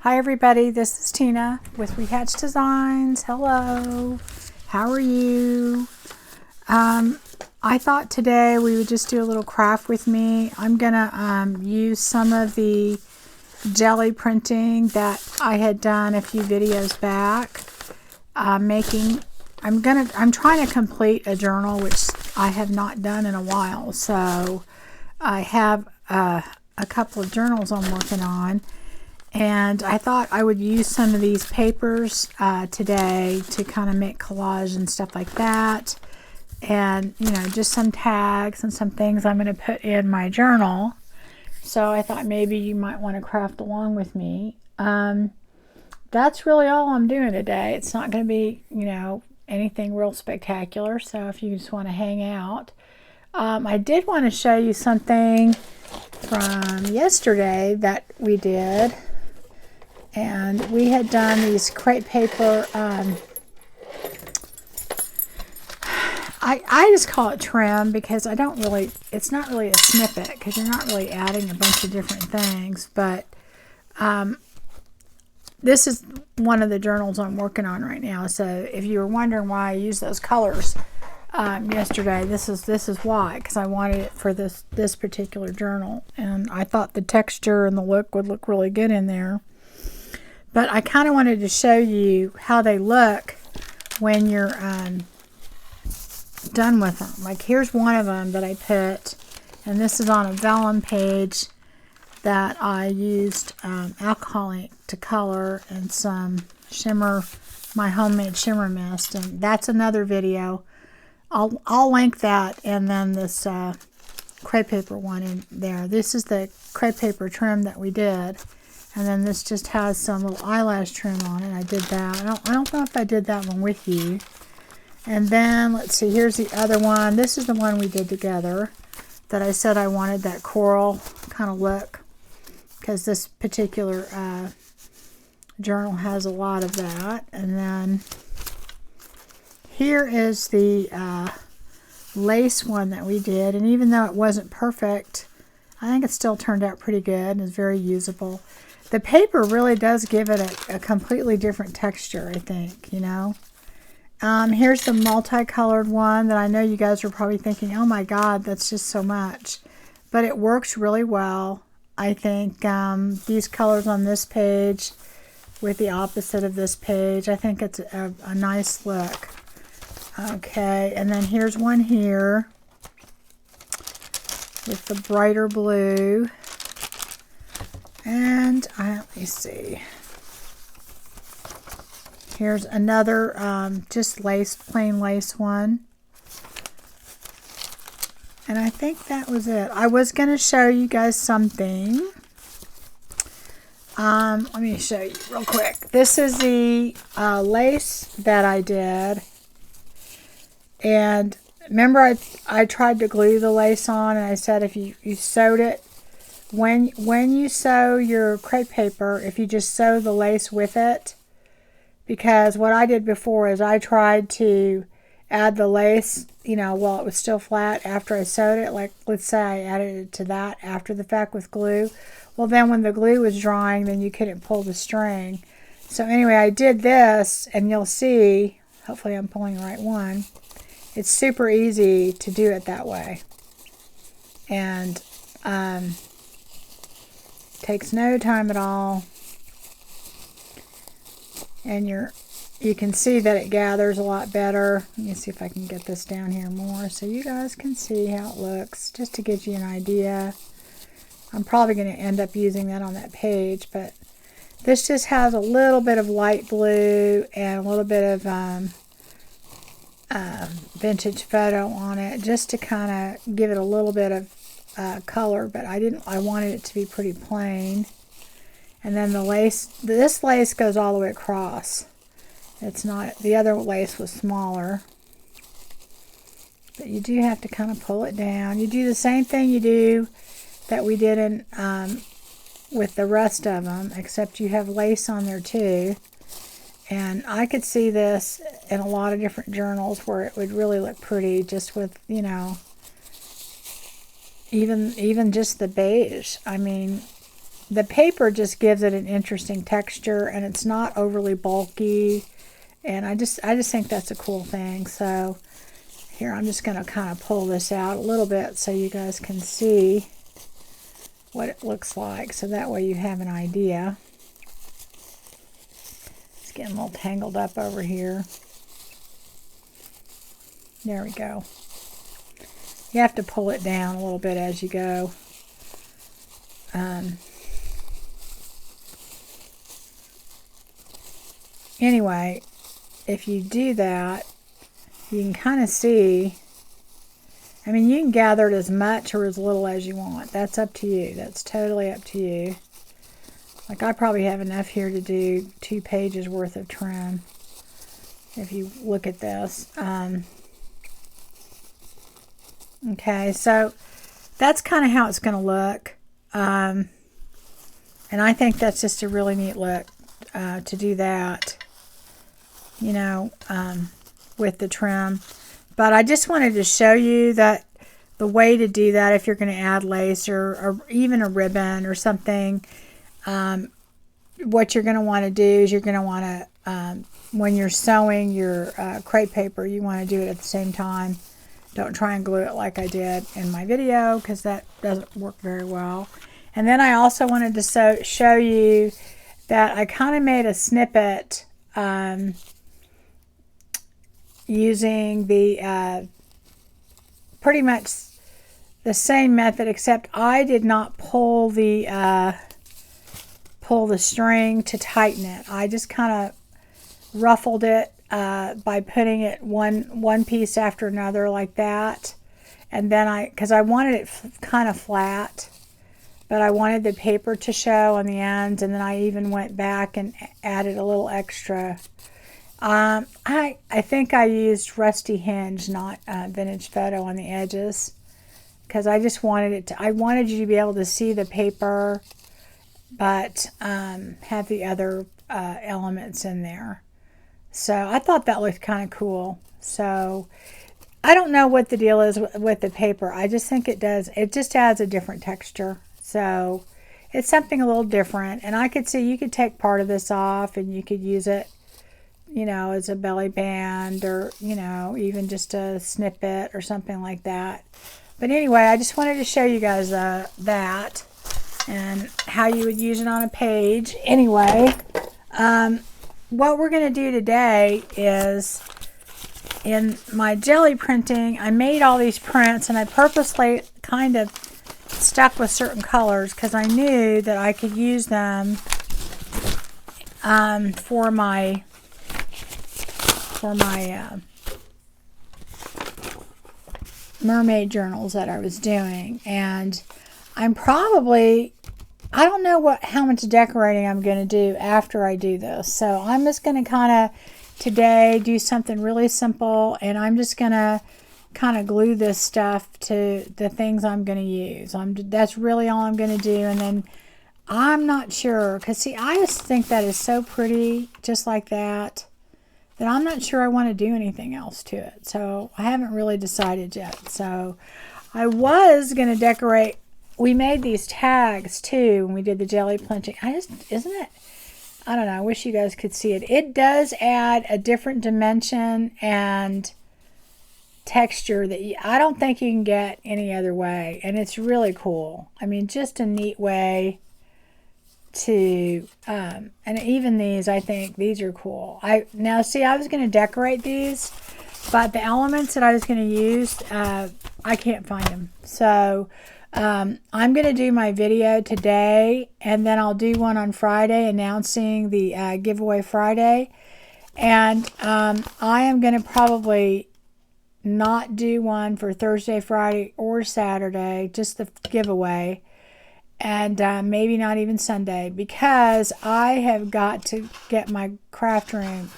Hi everybody, this is Tina with Rehatch Designs. Hello, how are you? I thought today we would just do a little craft with me. I'm gonna use some of the jelly printing that I had done a few videos back. I'm trying to complete a journal, which I have not done in a while. So I have a couple of journals I'm working on. And I thought I would use some of these papers today to kind of make collage and stuff like that. And, you know, just some tags and some things I'm going to put in my journal. So I thought maybe you might want to craft along with me. That's really all I'm doing today. It's not going to be, you know, anything real spectacular. So if you just want to hang out. I did want to show you something from yesterday that we did. And we had done these crepe paper, I just call it trim because it's not really a snippet because you're not really adding a bunch of different things. But this is one of the journals I'm working on right now. So if you were wondering why I used those colors yesterday, this is why, because I wanted it for this particular journal. And I thought the texture and the look would look really good in there. But I kind of wanted to show you how they look when you're done with them. Like here's one of them that I put, and this is on a vellum page that I used alcohol ink to color and some shimmer, my homemade shimmer mist, and that's another video. I'll link that, and then this crepe paper one in there. This is the crepe paper trim that we did. And then this just has some little eyelash trim on it. I did that. I don't know if I did that one with you. And then, let's see, here's the other one. This is the one we did together that I said I wanted that coral kind of look, because this particular journal has a lot of that. And then here is the lace one that we did. And even though it wasn't perfect, I think it still turned out pretty good and is very usable. The paper really does give it a completely different texture, I think, you know. Here's the multicolored one that I know you guys are probably thinking, oh my God, that's just so much. But it works really well. I think these colors on this page with the opposite of this page, I think it's a nice look. Okay, and then here's one here with the brighter blue. And let me see. Here's another just lace, plain lace one. And I think that was it. I was going to show you guys something. Let me show you real quick. This is the lace that I did. And remember I tried to glue the lace on, and I said if you sewed it, when you sew your crepe paper, if you just sew the lace with it, because what I did before is I tried to add the lace, you know, while it was still flat after I sewed it. Like, let's say I added it to that after the fact with glue. Well, then when the glue was drying, then you couldn't pull the string. So anyway, I did this, and you'll see, hopefully I'm pulling the right one. It's super easy to do it that way. And takes no time at all, and you can see that it gathers a lot better. Let me see if I can get this down here more so you guys can see how it looks, just to give you an idea. I'm probably going to end up using that on that page, but this just has a little bit of light blue and a little bit of vintage photo on it, just to kind of give it a little bit of color, but I wanted it to be pretty plain. And then the lace, this lace goes all the way across. It's not, the other lace was smaller, but you do have to kind of pull it down. You do the same thing you do that we did in with the rest of them, except you have lace on there too. And I could see this in a lot of different journals where it would really look pretty, just with, you know, even just the beige. I mean, the paper just gives it an interesting texture, and it's not overly bulky. And I just think that's a cool thing. So here, I'm just going to kind of pull this out a little bit so you guys can see what it looks like. So that way you have an idea. It's getting a little tangled up over here. There we go. You have to pull it down a little bit as you go. Anyway, if you do that, you can kind of see, I mean, you can gather it as much or as little as you want. That's up to you. That's totally up to you. Like, I probably have enough here to do 2 pages worth of trim. If you look at this. Okay, so that's kind of how it's going to look. And I think that's just a really neat look to do that, you know, with the trim. But I just wanted to show you that the way to do that, if you're going to add lace or even a ribbon or something, what you're going to want to do is you're going to want to, when you're sewing your crepe paper, you want to do it at the same time. Don't try and glue it like I did in my video, because that doesn't work very well. And then I also wanted to show you that I kind of made a snippet using the pretty much the same method, except I did not pull the string to tighten it. I just kind of ruffled it by putting it one piece after another like that. And then because I wanted it kind of flat, but I wanted the paper to show on the ends, and then I even went back and added a little extra. I think I used Rusty Hinge, not Vintage Photo, on the edges, because I just wanted it to, I wanted you to be able to see the paper, but have the other elements in there. So I thought that looked kind of cool. So I don't know what the deal is with the paper. I just think it just adds a different texture. So it's something a little different. And I could see you could take part of this off and you could use it, you know, as a belly band, or, you know, even just a snippet or something like that. But anyway, I just wanted to show you guys that and how you would use it on a page. Anyway, what we're going to do today is, in my jelly printing, I made all these prints, and I purposely kind of stuck with certain colors because I knew that I could use them for my mermaid journals that I was doing. And I don't know how much decorating I'm going to do after I do this. So I'm just going to kind of today do something really simple, and I'm just going to kind of glue this stuff to the things I'm going to use. That's really all I'm going to do. And then I'm not sure, because see, I just think that is so pretty just like that, that I'm not sure I want to do anything else to it. So I haven't really decided yet. So I was going to decorate. We made these tags too when we did the jelly printing. Isn't it? I don't know. I wish you guys could see it. It does add a different dimension and texture that I don't think you can get any other way. And it's really cool. I mean, just a neat way to, and even these, I think these are cool. Now see, I was going to decorate these, but the elements that I was going to use, I can't find them. So I'm going to do my video today, and then I'll do one on Friday announcing the giveaway Friday. And I am going to probably not do one for Thursday, Friday, or Saturday, just the giveaway. And maybe not even Sunday, because I have got to get my craft room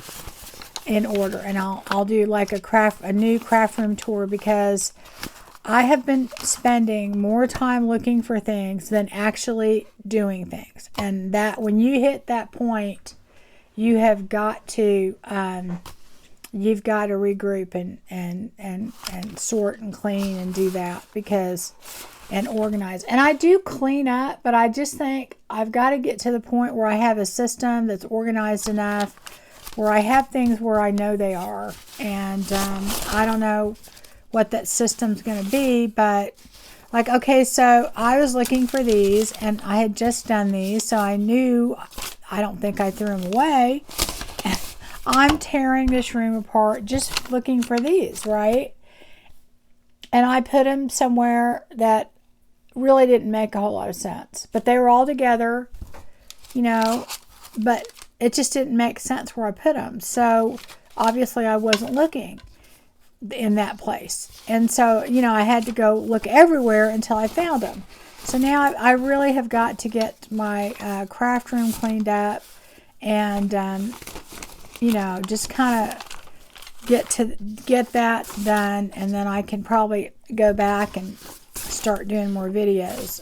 in order. And I'll do like a new craft room tour, because I have been spending more time looking for things than actually doing things. And that when you hit that point, you have got to you've got to regroup and sort and clean and do that, because and organize. And I do clean up, but I just think I've got to get to the point where I have a system that's organized enough where I have things where I know they are. And I don't know what that system's going to be, but like, okay, so I was looking for these, and I had just done these, so I knew, I don't think I threw them away. I'm tearing this room apart just looking for these, right? And I put them somewhere that really didn't make a whole lot of sense. But they were all together, you know, but it just didn't make sense where I put them. So obviously I wasn't looking in that place. And so, you know, I had to go look everywhere until I found them. So now I really have got to get my craft room cleaned up and, you know, just kind of get that done, and then I can probably go back and start doing more videos.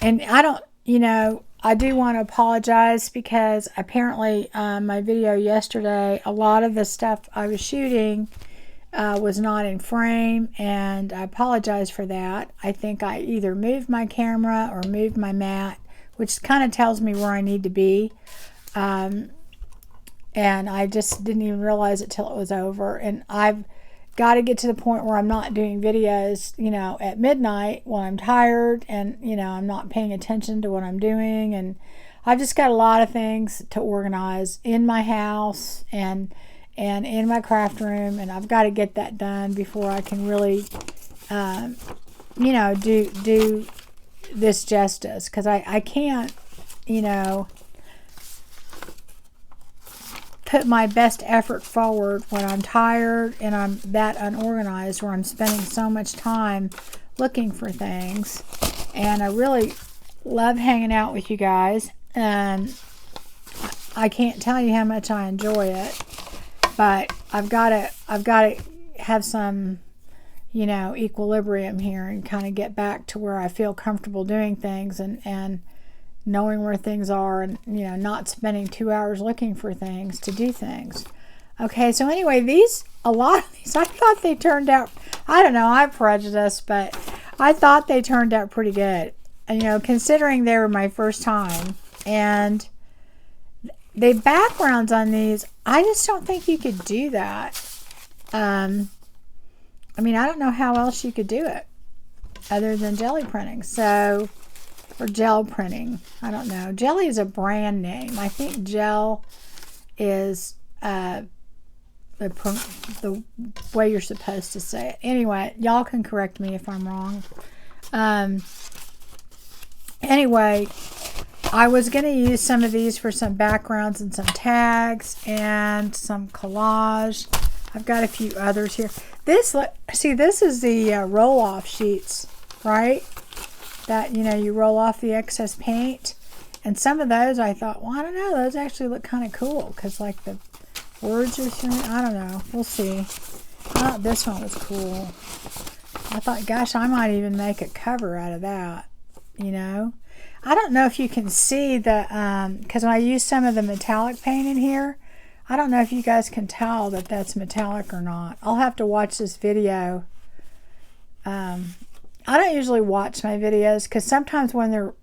And I don't, you know, I do want to apologize because apparently my video yesterday, a lot of the stuff I was shooting was not in frame, and I apologize for that. I think I either moved my camera or moved my mat, which kind of tells me where I need to be. And I just didn't even realize it till it was over. And I've got to get to the point where I'm not doing videos, you know, at midnight when I'm tired and, you know, I'm not paying attention to what I'm doing. And I've just got a lot of things to organize in my house and in my craft room. And I've got to get that done before I can really, you know, do this justice. Because I can't, you know, put my best effort forward when I'm tired and I'm that unorganized, where I'm spending so much time looking for things. And I really love hanging out with you guys, and I can't tell you how much I enjoy it. But I've got to have some, you know, equilibrium here and kind of get back to where I feel comfortable doing things and knowing where things are, and, you know, not spending 2 hours looking for things to do things. Okay, so anyway, a lot of these, I thought they turned out, I don't know, I'm prejudiced, but I thought they turned out pretty good. And, you know, considering they were my first time, and the backgrounds on these, I just don't think you could do that. I mean, I don't know how else you could do it other than jelly printing. So, or gel printing. I don't know. Jelly is a brand name. I think gel is the way you're supposed to say it. Anyway, y'all can correct me if I'm wrong. Anyway, I was going to use some of these for some backgrounds and some tags and some collage. I've got a few others here. This is the roll-off sheets, right? That, you know, you roll off the excess paint. And some of those I thought, well, I don't know, those actually look kind of cool, because like the words are through, I don't know, we'll see. I thought this one was cool. I thought, gosh, I might even make a cover out of that, you know. I don't know if you can see the, because I used some of the metallic paint in here. I don't know if you guys can tell that that's metallic or not. I'll have to watch this video. I don't usually watch my videos because sometimes when they're,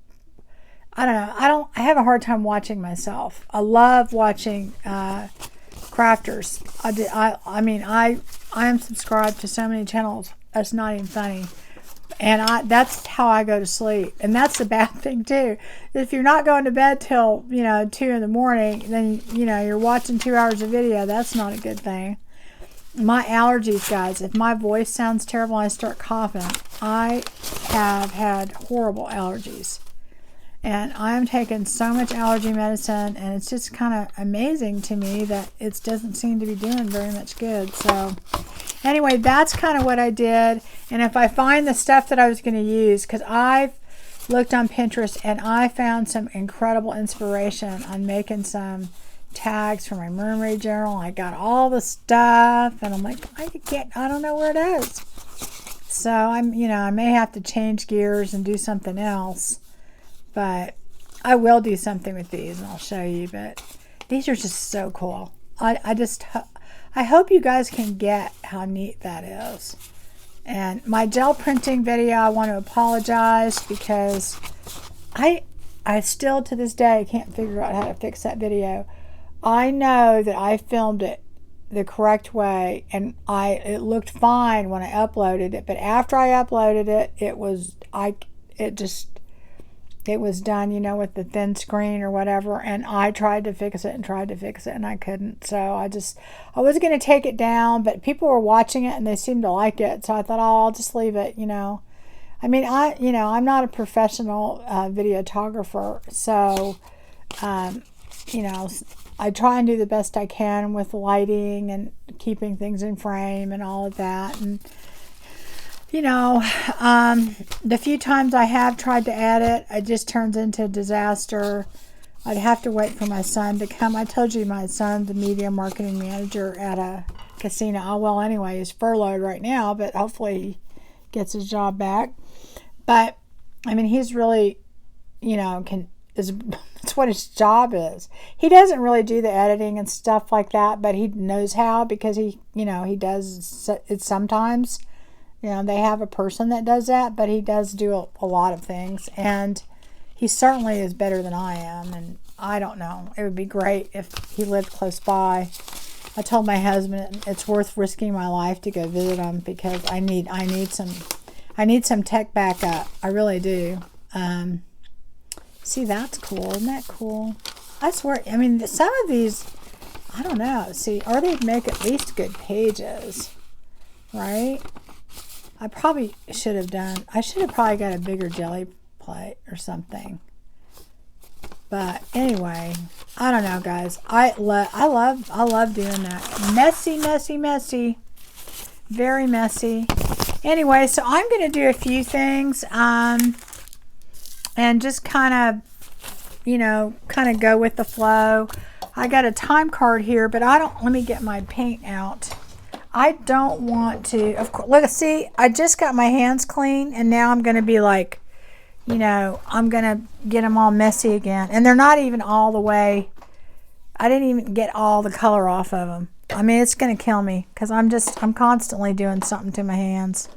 I don't know, I have a hard time watching myself. I love watching crafters. I mean, I am subscribed to so many channels. That's not even funny. And that's how I go to sleep. And that's the bad thing too. If you're not going to bed till, you know, 2 in the morning, then, you know, you're watching 2 hours of video. That's not a good thing. My allergies, guys, if my voice sounds terrible and I start coughing, I have had horrible allergies. And I'm taking so much allergy medicine, and it's just kind of amazing to me that it doesn't seem to be doing very much good. So anyway, that's kind of what I did. And if I find the stuff that I was going to use, because I've looked on Pinterest and I found some incredible inspiration on making some tags for my mermaid journal. I got all the stuff, and I'm like, I don't know where it is. So I may have to change gears and do something else, but I will do something with these, and I'll show you. But these are just so cool. I hope you guys can get how neat that is. And my gel printing video, I want to apologize because I still to this day can't figure out how to fix that video. I know that I filmed it the correct way, and it looked fine when I uploaded it, but after I uploaded it, it was done, you know, with the thin screen or whatever, and I tried to fix it and I couldn't. So I was going to take it down, but people were watching it and they seemed to like it, so I thought, oh, I'll just leave it, you know. I mean, I'm not a professional videographer, so you know, I try and do the best I can with lighting and keeping things in frame and all of that. And you know, the few times I have tried to edit, it just turns into a disaster. I'd have to wait for my son to come. I told you my son's the media marketing manager at a casino. Oh, well, anyway, he's furloughed right now, but hopefully he gets his job back. But, I mean, he's really, you know, it's what his job is. He doesn't really do the editing and stuff like that, but he knows how because he does it sometimes. You know, they have a person that does that, but he does do a lot of things, and he certainly is better than I am. And I don't know, it would be great if he lived close by. I told my husband it's worth risking my life to go visit him because I need some tech backup. I really do. See, that's cool. Isn't that cool? I swear, I mean, some of these, I don't know. See, or they'd make at least good pages, right? I probably should have probably got a bigger jelly plate or something. But anyway, I don't know, guys. I love doing that. Messy. Very messy. Anyway, so I'm going to do a few things and just kind of go with the flow. I got a time card here, but let me get my paint out. I don't want to, of course, look, see, I just got my hands clean, and now I'm going to be like, you know, I'm going to get them all messy again. And they're not even all the way, I didn't even get all the color off of them. I mean, it's going to kill me because I'm constantly doing something to my hands.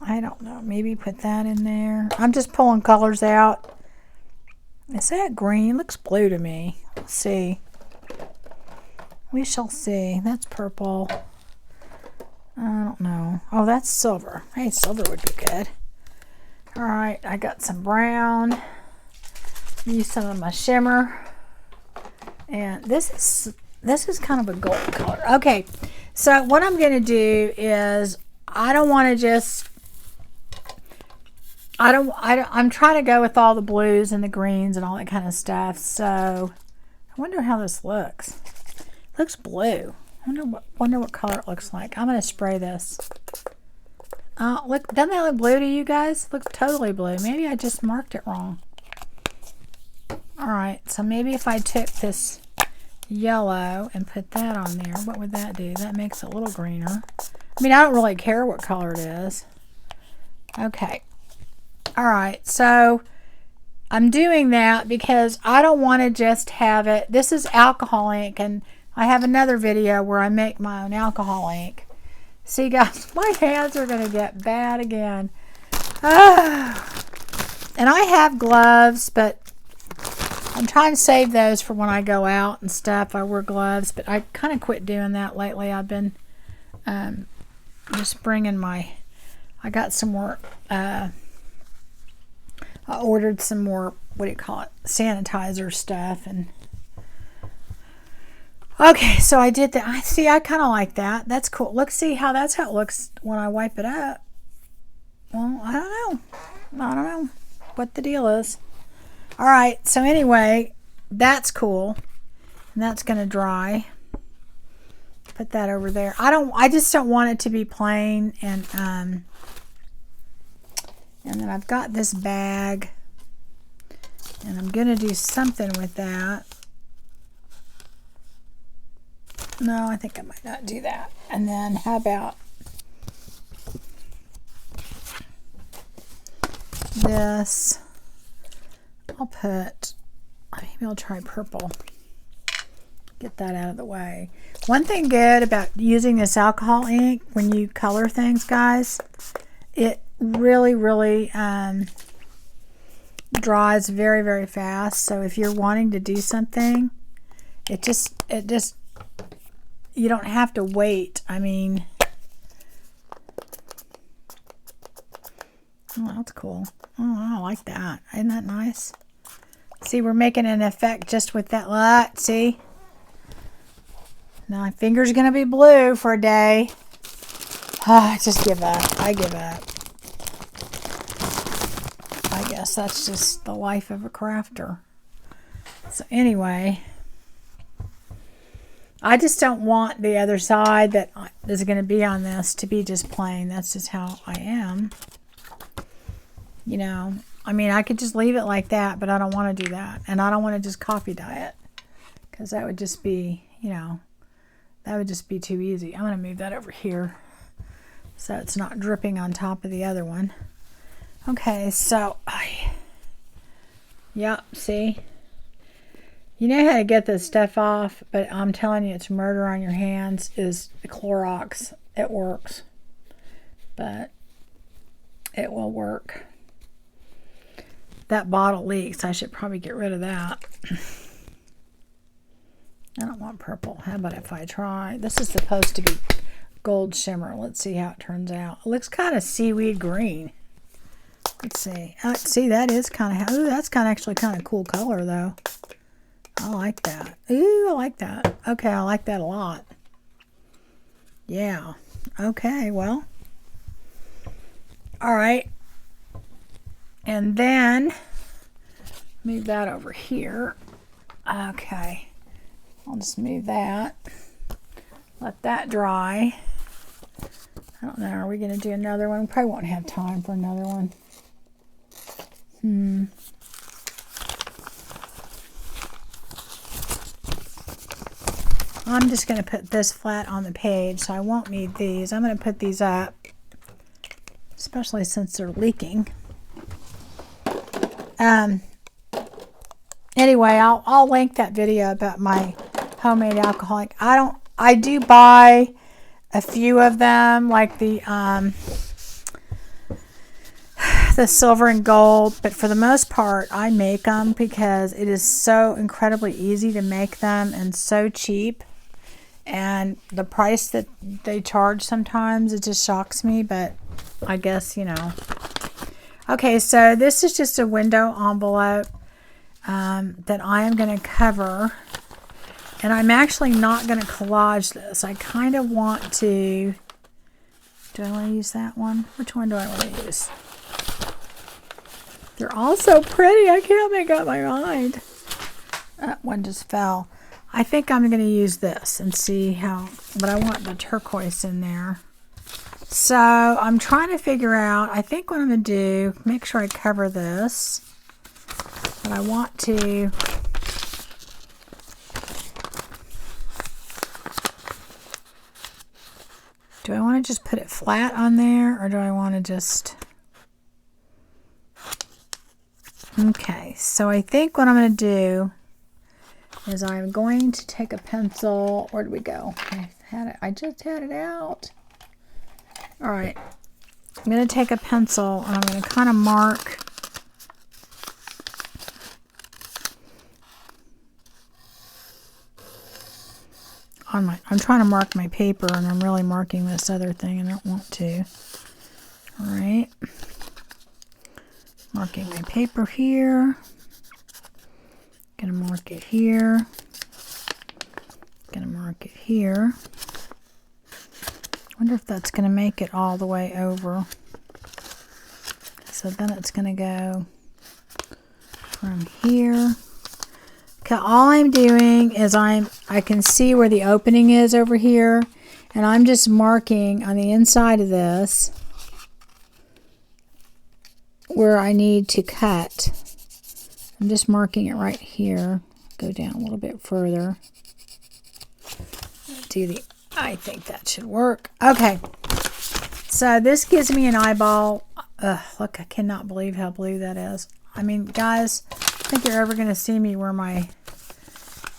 I don't know, maybe put that in there. I'm just pulling colors out. Is that green? Looks blue to me. Let's see. We shall see. That's purple. I don't know. Oh, that's silver. Hey, silver would be good. All right, I got some brown. Use some of my shimmer. And this is kind of a gold color. Okay, so what I'm going to do is I'm trying to go with all the blues and the greens and all that kind of stuff. So I wonder how this looks. It looks blue. Wonder what color it looks like. I'm going to spray this. Look, doesn't that look blue to you guys? It looks totally blue. Maybe I just marked it wrong. All right, so maybe if I took this yellow and put that on there, what would that do? That makes it a little greener. I mean, I don't really care what color it is. Okay. All right, so I'm doing that because I don't want to just have it. This is alcohol ink, and I have another video where I make my own alcohol ink. See, guys, my hands are going to get bad again. And I have gloves, but I'm trying to save those for when I go out and stuff. I wear gloves, but I kind of quit doing that lately. I've been just bringing I got some more, I ordered some more, what do you call it, sanitizer stuff. And okay, so I did that. See, I kind of like that. That's cool. Look, see how that's how it looks when I wipe it up. Well, I don't know what the deal is. All right, so anyway, that's cool. And that's going to dry. Put that over there. I just don't want it to be plain. And then I've got this bag. And I'm going to do something with that. No, I think I might not do that. And then how about this? Maybe I'll try purple. Get that out of the way. One thing good about using this alcohol ink when you color things, guys, it really, really dries very, very fast. So if you're wanting to do something, it just, you don't have to wait. I mean, oh, that's cool. Oh, I like that. Isn't that nice? See, we're making an effect just with that light. See? Now my finger's going to be blue for a day. I just give up. I give up. I guess that's just the life of a crafter. So anyway, I just don't want the other side that is going to be on this to be just plain. That's just how I am. You know, I mean, I could just leave it like that, but I don't want to do that. And I don't want to just coffee dye it, because that would just be, you know, that would just be too easy. I'm going to move that over here so it's not dripping on top of the other one. Okay, so yep, see? You know how to get this stuff off, but I'm telling you, it's murder on your hands, is the Clorox. It works, but it will work. That bottle leaks. I should probably get rid of that. I don't want purple. How about if I try? This is supposed to be gold shimmer. Let's see how it turns out. It looks kind of seaweed green. Let's see. See, that is kind of, ooh, that's actually kind of cool color though. I like that. Ooh, I like that. Okay, I like that a lot. Yeah. Okay, well. All right. And then move that over here. Okay. I'll just move that. Let that dry. I don't know. Are we going to do another one? We probably won't have time for another one. I'm just going to put this flat on the page, so I won't need these. I'm going to put these up, especially since they're leaking. Anyway, I'll link that video about my homemade alcoholic. I do buy a few of them, like the silver and gold, but for the most part I make them because it is so incredibly easy to make them and so cheap. And the price that they charge sometimes, it just shocks me, but I guess, you know. Okay, so this is just a window envelope that I am going to cover. And I'm actually not going to collage this. I kind of want to... Do I want to use that one? Which one do I want to use? They're all so pretty. I can't make up my mind. That one just fell. I think I'm going to use this and see how... But I want the turquoise in there. So I'm trying to figure out... I think what I'm going to do... Make sure I cover this. But I want to... Do I want to just put it flat on there, or do I want to just... Okay, so I think what I'm going to do is I'm going to take a pencil. Where did we go? I just had it out. All right, I'm going to take a pencil and I'm going to kind of mark. I'm trying to mark my paper, and I'm really marking this other thing, and I don't want to. All right. Marking my paper here. Gonna mark it here. Gonna mark it here. Wonder if that's gonna make it all the way over. So then it's gonna go from here. Okay, all I'm doing is I can see where the opening is over here, and I'm just marking on the inside of this where I need to cut. I'm just marking it right here. Go down a little bit further. I think that should work. Okay, so this gives me an eyeball. Look, I cannot believe how blue that is. I mean, guys, I don't think you're ever going to see me where my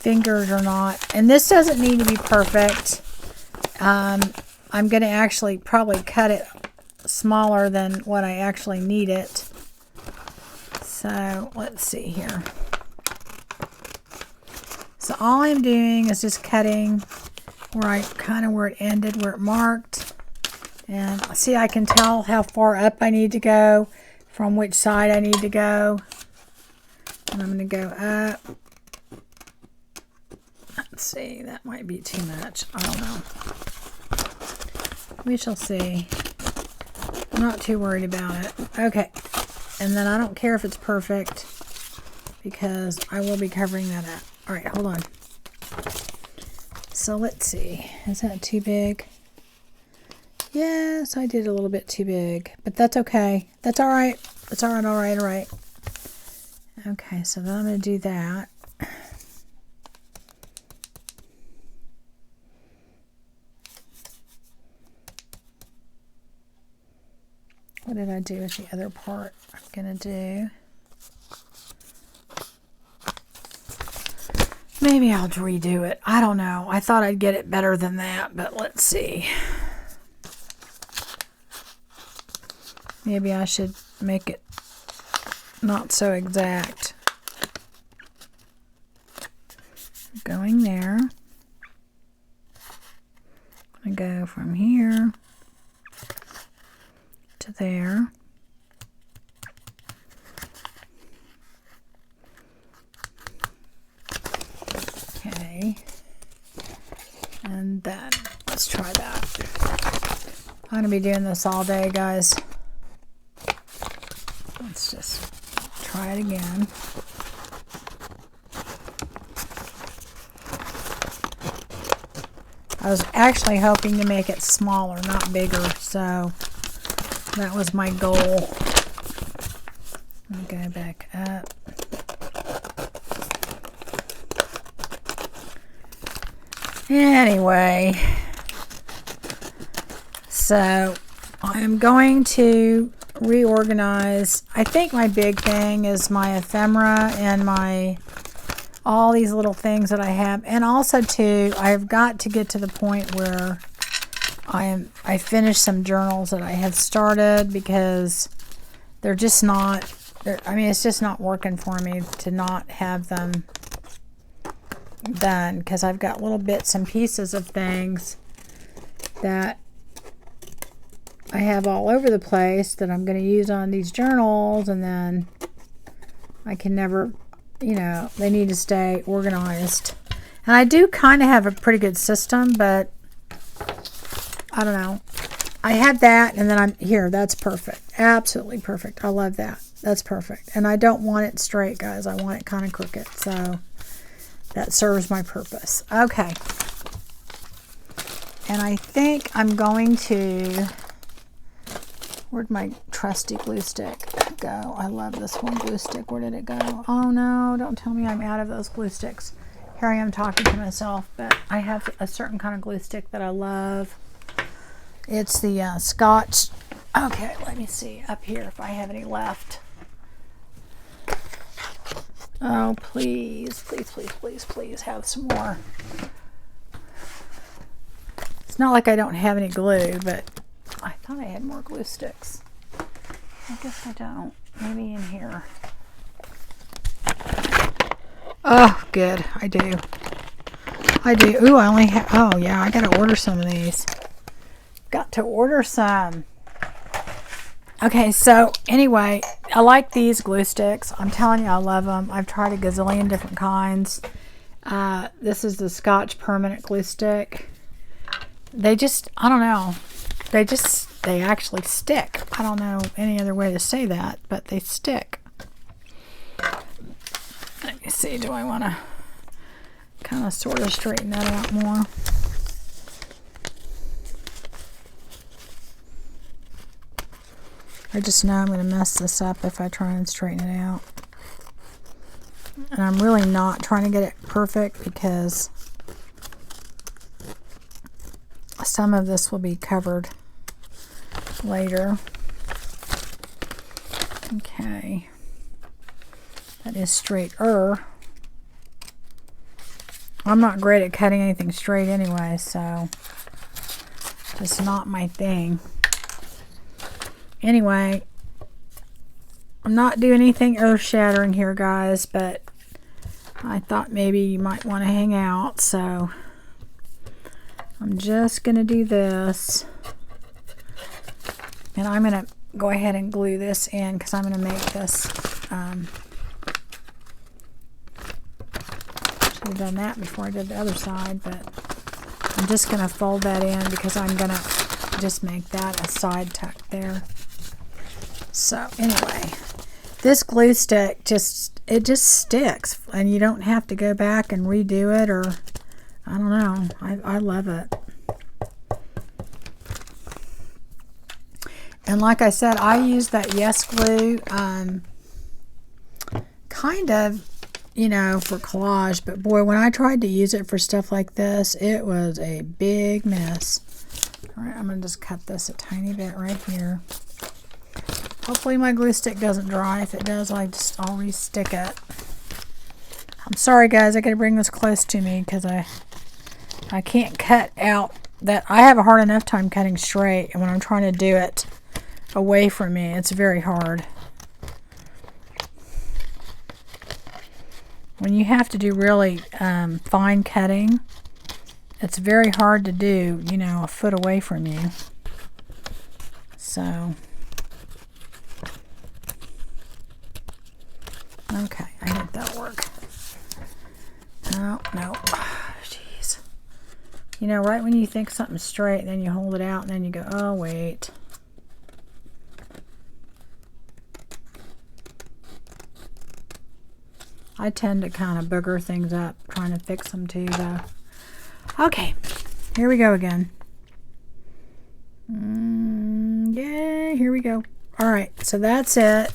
fingers are not, and this doesn't need to be perfect. I'm going to actually probably cut it smaller than what I actually need it. So let's see here. So all I'm doing is just cutting where where it ended, where it marked. And see, I can tell how far up I need to go from which side I need to go. And I'm going to go up. Let's see, that might be too much. I don't know. We shall see. I'm not too worried about it. Okay. And then I don't care if it's perfect because I will be covering that up. All right, hold on. So let's see. Is that too big? Yes, I did a little bit too big, but that's okay. That's all right. That's all right, all right, all right. Okay, so then I'm going to do that. What did I do with the other part? I'm going to do... Maybe I'll redo it. I don't know. I thought I'd get it better than that, but let's see. Maybe I should make it not so exact. Going there. I go from here to there. Okay. And then let's try that. I'm going to be doing this all day, guys. Let's just try it again. I was actually hoping to make it smaller, not bigger, so that was my goal. Let me go back up. Anyway, so I'm going to reorganize. I think my big thing is my ephemera and all these little things that I have, and also too, I've got to get to the point where I finish some journals that I have started because they're just not. I mean, it's just not working for me to not have them done because I've got little bits and pieces of things that I have all over the place that I'm going to use on these journals, and then I can never, you know, they need to stay organized. And I do kind of have a pretty good system, but I don't know. I have that, and then I'm here. That's perfect. Absolutely perfect. I love that. That's perfect. And I don't want it straight, guys. I want it kind of crooked. So that serves my purpose. Okay. And I think I'm going to... Where'd my trusty glue stick go? I love this one glue stick. Where did it go? Oh no, don't tell me I'm out of those glue sticks. Here I am talking to myself, but I have a certain kind of glue stick that I love. It's the Scotch. Okay, let me see up here if I have any left. Oh, please, please, please, please, please have some more. It's not like I don't have any glue, but I thought I had more glue sticks. I guess I don't. Maybe in here. Oh, good. I do. I do. Ooh, I only have... Oh, yeah. I got to order some of these. Got to order some. Okay, so anyway, I like these glue sticks. I'm telling you, I love them. I've tried a gazillion different kinds. This is the Scotch permanent glue stick. They just... I don't know. They actually stick. I don't know any other way to say that, but they stick. Let me see, do I want to kind of sort of straighten that out more? I just know I'm going to mess this up if I try and straighten it out. And I'm really not trying to get it perfect because some of this will be covered later. Okay. That is straighter. I'm not great at cutting anything straight anyway, so just not my thing. Anyway, I'm not doing anything earth-shattering here, guys, but I thought maybe you might want to hang out, so I'm just going to do this. And I'm going to go ahead and glue this in because I'm going to make this. Should have done that before I did the other side, but I'm just going to fold that in because I'm going to just make that a side tuck there. So anyway, this glue stick just sticks, and you don't have to go back and redo it, or I don't know. I love it. And like I said, I use that Yes glue kind of, you know, for collage, but boy, when I tried to use it for stuff like this, it was a big mess. All right, I'm going to just cut this a tiny bit right here. Hopefully my glue stick doesn't dry. If it does, I'll re-stick it. I'm sorry, guys. I got to bring this close to me because I can't cut out that. I have a hard enough time cutting straight, and when I'm trying to do it away from me, it's very hard. When you have to do really fine cutting, it's very hard to do, you know, a foot away from you. So, okay, I think that'll work. No, jeez. You know, right when you think something's straight, then you hold it out, and then you go, oh, wait. I tend to kind of booger things up, trying to fix them too, though. Okay, here we go again. Yeah, here we go. All right, so that's it.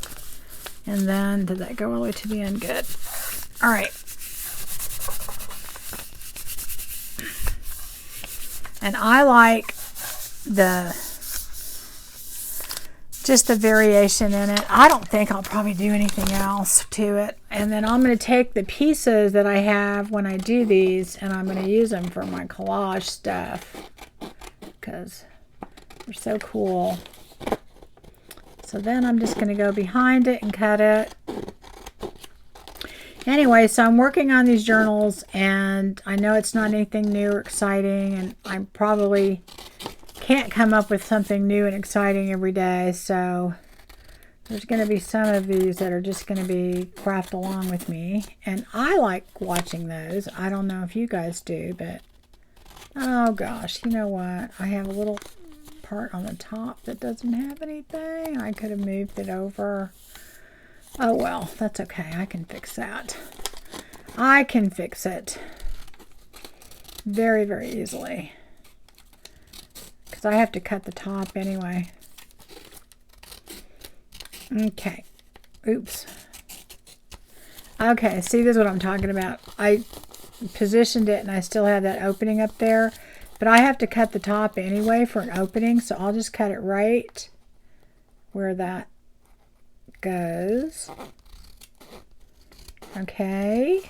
And then, did that go all the way to the end? Good. All right. And I like just the variation in it. I don't think I'll probably do anything else to it. And then I'm going to take the pieces that I have when I do these, and I'm going to use them for my collage stuff because they're so cool. So then I'm just going to go behind it and cut it. Anyway, so I'm working on these journals, and I know it's not anything new or exciting, and I probably can't come up with something new and exciting every day, so there's going to be some of these that are just going to be craft along with me, and I like watching those. I don't know if you guys do, but oh gosh, you know what? I have a little part on the top that doesn't have anything. I could have moved it over. Oh well, that's okay. I can fix that. I can fix it very, very easily because I have to cut the top anyway. Okay. Oops. Okay, see, this is what I'm talking about. I positioned it and I still have that opening up there, but I have to cut the top anyway for an opening, so I'll just cut it right where that goes. Okay.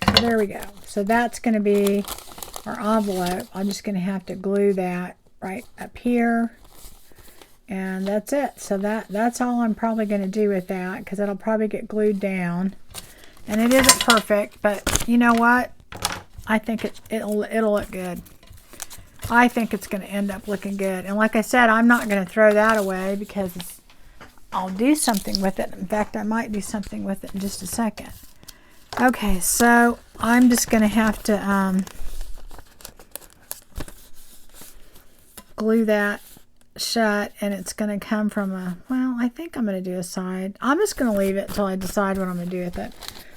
So there we go. So that's going to be our envelope. I'm just going to have to glue that right up here. And that's it. So that's all I'm probably going to do with that, because it'll probably get glued down. And it isn't perfect, but you know what? I think it'll look good. I think it's going to end up looking good. And like I said, I'm not going to throw that away because I'll do something with it. In fact, I might do something with it in just a second. Okay, so I'm just going to have to glue that shut, and it's going to come from well, I think I'm going to do a side. I'm just going to leave it until I decide what I'm going to do with it.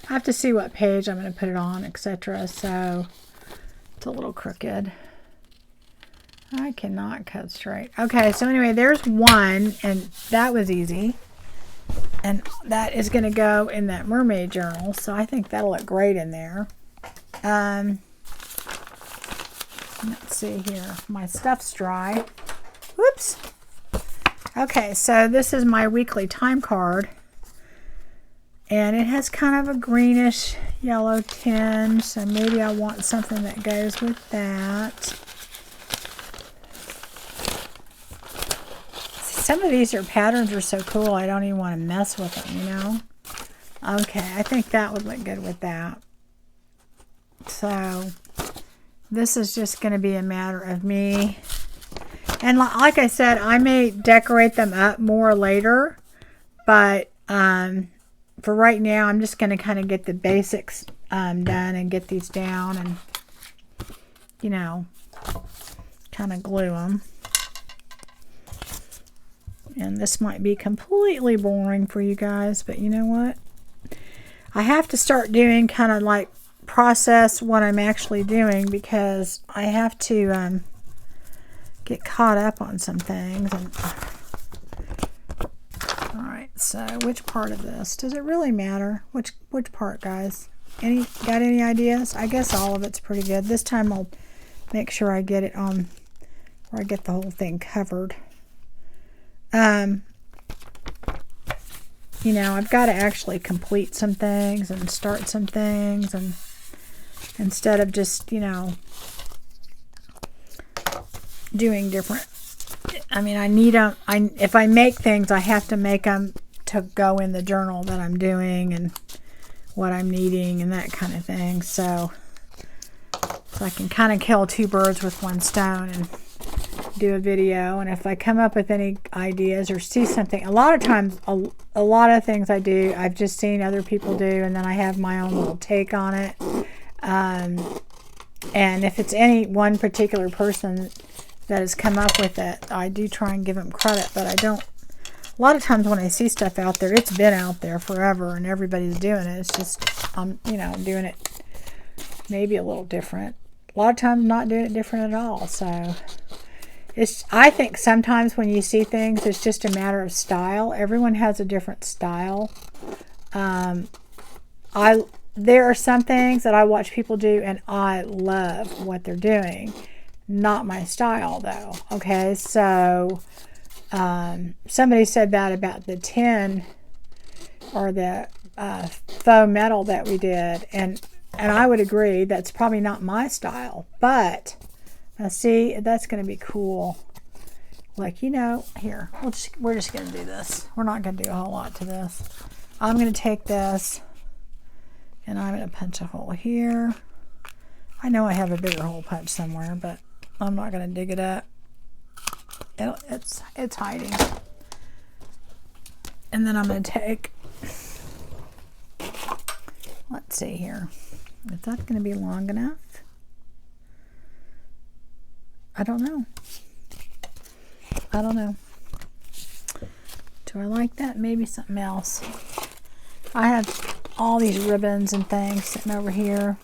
I have to see what page I'm going to put it on, etc. So it's a little crooked. I cannot cut straight. Okay, so anyway, there's one, and that was easy. And that is going to go in that mermaid journal, so I think that'll look great in there. Let's see here. My stuff's dry. Whoops. Okay, so this is my weekly time card. And it has kind of a greenish yellow tinge, so maybe I want something that goes with that. See, some of these patterns are so cool, I don't even want to mess with them, you know? Okay, I think that would look good with that. So this is just going to be a matter of me. And like I said, I may decorate them up more later, but for right now, I'm just going to kind of get the basics done and get these down and, you know, kind of glue them. And this might be completely boring for you guys, but you know what? I have to start doing kind of like process what I'm actually doing, because I have to get caught up on some things. And all right, so which part of this does it really matter? Which part, guys? Got any ideas? I guess all of it's pretty good. This time I'll make sure I get it on where I get the whole thing covered. You know, I've got to actually complete some things and start some things, and instead of just, you know, doing different. I mean, I need them. If I make things, I have to make them to go in the journal that I'm doing and what I'm needing and that kind of thing. So I can kind of kill two birds with one stone and do a video. And if I come up with any ideas or see something, a lot of times, a lot of things I do, I've just seen other people do, and then I have my own little take on it. And if it's any one particular person that has come up with it, I do try and give them credit, but I don't. A lot of times when I see stuff out there, it's been out there forever and everybody's doing it. It's just, you know, doing it maybe a little different. A lot of times not doing it different at all. So I think sometimes when you see things, it's just a matter of style. Everyone has a different style. There are some things that I watch people do and I love what they're doing. Not my style though. Okay, so somebody said that about the tin or the faux metal that we did, and I would agree that's probably not my style, but now see, that's going to be cool. Like, you know, here, we're just going to do this. We're not going to do a whole lot to this. I'm going to take this and I'm going to punch a hole here. I know I have a bigger hole punch somewhere, but I'm not going to dig it up. It's hiding. And then I'm going to take, let's see here. Is that going to be long enough? I don't know. I don't know. Do I like that? Maybe something else. I have all these ribbons and things sitting over here.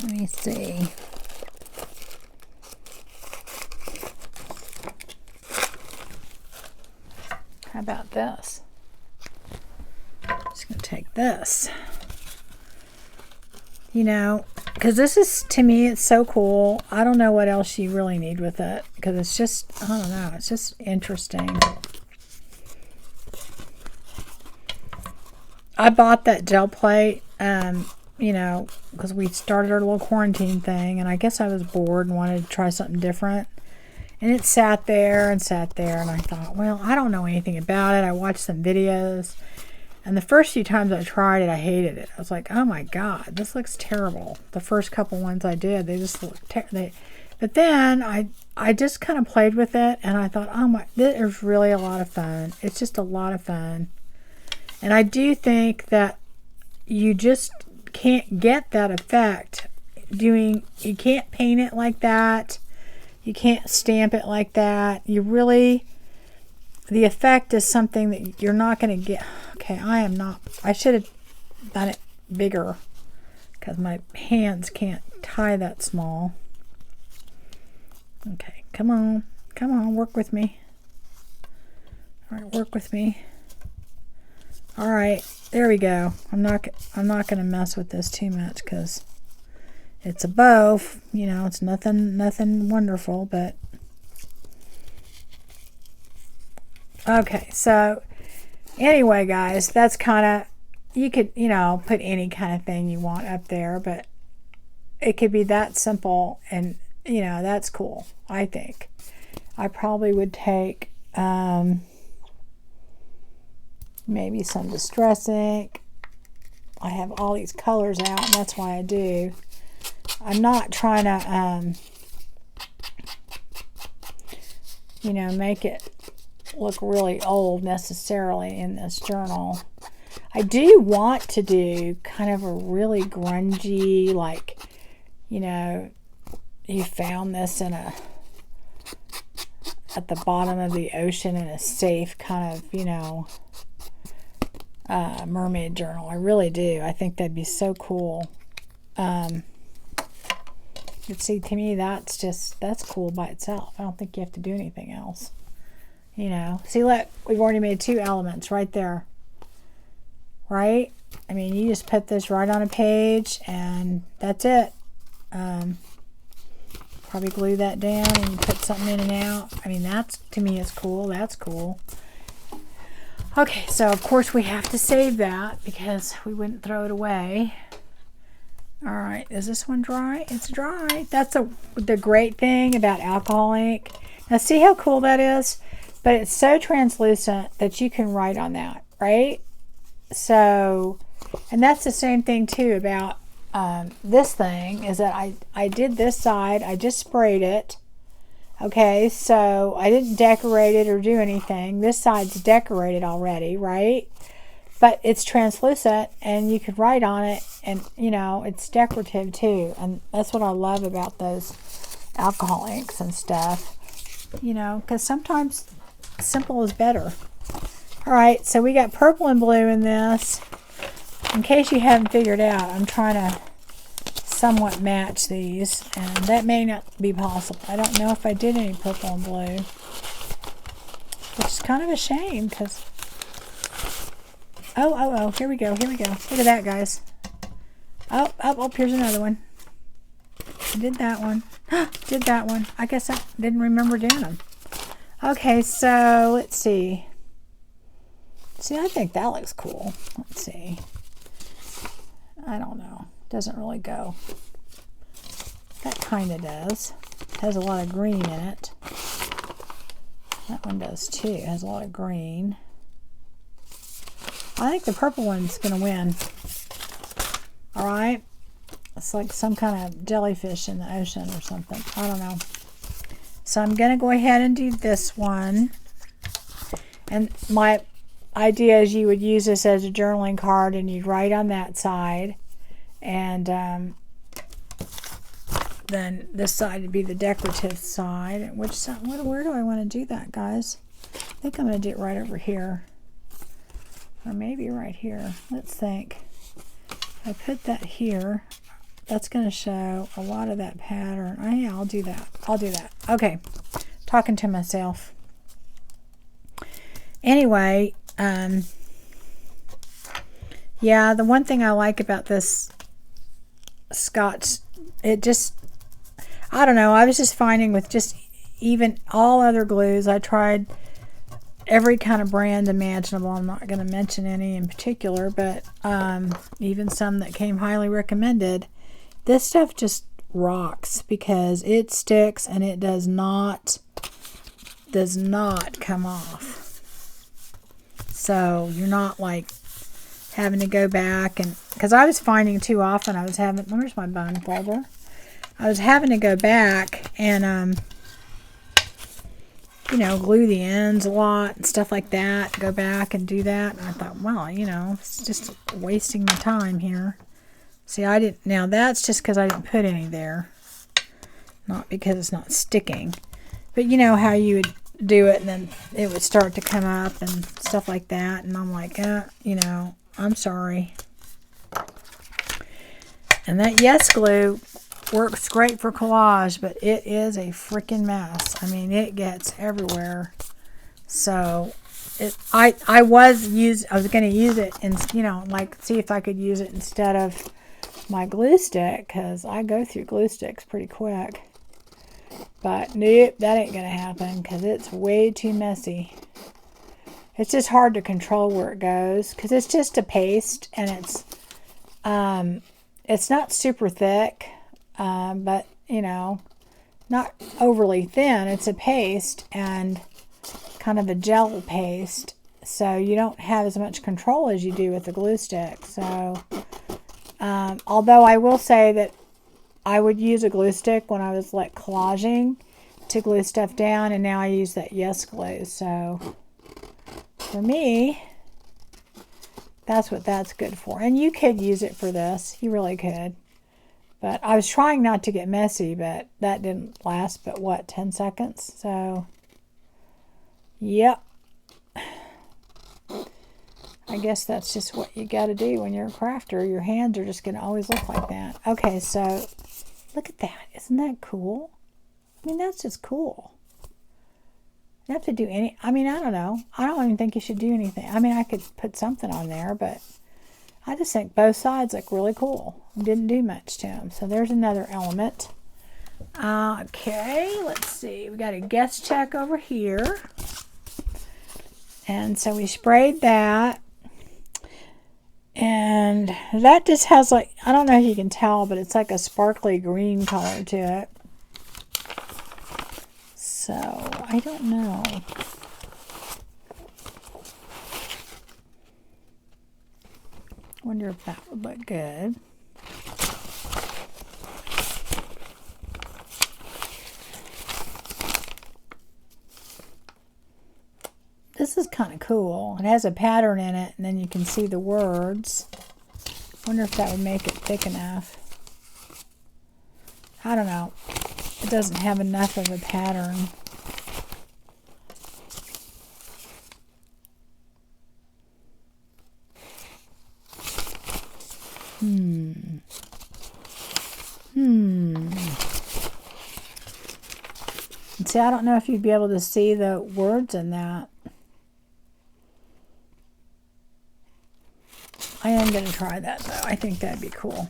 Let me see. How about this? Just going to take this. You know, because this is, to me, it's so cool. I don't know what else you really need with it, because it's just, I don't know, it's just interesting. I bought that gel plate, you know, because we started our little quarantine thing, and I guess I was bored and wanted to try something different. And it sat there, and I thought, well, I don't know anything about it. I watched some videos. And the first few times I tried it, I hated it. I was like, oh my God, this looks terrible. The first couple ones I did, they just looked terrible. But then I just kind of played with it, and I thought, oh my, this is really a lot of fun. It's just a lot of fun. And I do think that you just can't get that effect you can't paint it like that. You can't stamp it like that. The effect is something that you're not going to get. Okay, I should have done it bigger because my hands can't tie that small. Okay, come on, work with me. All right, work with me. All right, there we go. I'm not going to mess with this too much because it's a bow. You know, it's nothing wonderful, but Okay, so anyway, guys, that's kind of, you could, you know, put any kind of thing you want up there, but it could be that simple, and, you know, that's cool, I think. I probably would take maybe some distress ink. I have all these colors out, and that's why I do. I'm not trying to, you know, make it look really old necessarily in this journal. I do want to do kind of a really grungy, like, you know, you found this in a, at the bottom of the ocean in a safe kind of, you know, mermaid journal. I really do. I think that'd be so cool. See, to me, that's cool by itself. I don't think you have to do anything else. You know, see, look, we've already made 2 elements right there. Right? I mean, you just put this right on a page, and that's it. Probably glue that down and you put something in and out. I mean, that's, to me, is cool. That's cool. Okay, so of course we have to save that because we wouldn't throw it away. All right, is this one dry? It's dry. That's the great thing about alcohol ink. Now see how cool that is? But it's so translucent that you can write on that, right? So, and that's the same thing too about this thing, is that I did this side, I just sprayed it. Okay, so I didn't decorate it or do anything. This side's decorated already, right? But it's translucent and you could write on it, and you know, it's decorative too. And that's what I love about those alcohol inks and stuff. You know, because sometimes simple is better. All right, so we got purple and blue in this. In case you haven't figured out, I'm trying to somewhat match these, and that may not be possible. I don't know if I did any purple and blue, which is kind of a shame because oh, here we go. Look at that, guys. Oh, here's another one. I did that one. Did that one. I guess I didn't remember doing them. Okay, so let's see. See, I think that looks cool. Let's see. I don't know. Doesn't really go. That kind of does. Has a lot of green in it. That one does too. It has a lot of green. I think the purple one's going to win. All right. It's like some kind of jellyfish in the ocean or something. I don't know. So I'm going to go ahead and do this one. And my idea is you would use this as a journaling card and you'd write on that side. And then this side would be the decorative side. Which side? Where do I want to do that, guys? I think I'm going to do it right over here. Or maybe right here. Let's think. I put that here. That's going to show a lot of that pattern. Oh, yeah, I'll do that. Okay. Talking to myself. Anyway, yeah, the one thing I like about this Scotch, it just, I don't know, I was just finding with just even all other glues, I tried every kind of brand imaginable. I'm not going to mention any in particular, but even some that came highly recommended. This stuff just rocks because it sticks and it does not come off. So you're not like having to go back, and because I was finding too often I was having, where's my bone folder? I was having to go back and you know, glue the ends a lot and stuff like that, go back and do that. And I thought, well, you know, it's just wasting my time here. See, I didn't, now that's just because I didn't put any there, not because it's not sticking. But you know how you would do it and then it would start to come up and stuff like that, and I'm like, you know, I'm sorry. And that Yes Glue works great for collage, but it is a freaking mess. I mean, it gets everywhere. So I was going to use it and, you know, like see if I could use it instead of my glue stick, because I go through glue sticks pretty quick. But nope, that ain't going to happen because it's way too messy. It's just hard to control where it goes because it's just a paste, and it's not super thick, but you know, not overly thin. It's a paste and kind of a gel paste, so you don't have as much control as you do with the glue stick. So although I will say that I would use a glue stick when I was like collaging to glue stuff down, and now I use that Yes Glue. So for me, that's what that's good for. And you could use it for this. You really could. But I was trying not to get messy, but that didn't last but what, 10 seconds? So, yep. I guess that's just what you got to do when you're a crafter. Your hands are just going to always look like that. Okay, so look at that. Isn't that cool? I mean, that's just cool. You have to do any, I mean, I don't know. I don't even think you should do anything. I mean, I could put something on there, but I just think both sides look really cool. Didn't do much to them. So there's another element. Okay, let's see. We got a guest check over here. And so we sprayed that. And that just has like, I don't know if you can tell, but it's like a sparkly green color to it. So, I don't know. Wonder if that would look good. This is kind of cool. It has a pattern in it, and then you can see the words. Wonder if that would make it thick enough. I don't know. It doesn't have enough of a pattern. See, I don't know if you'd be able to see the words in that. I am going to try that, though. I think that'd be cool.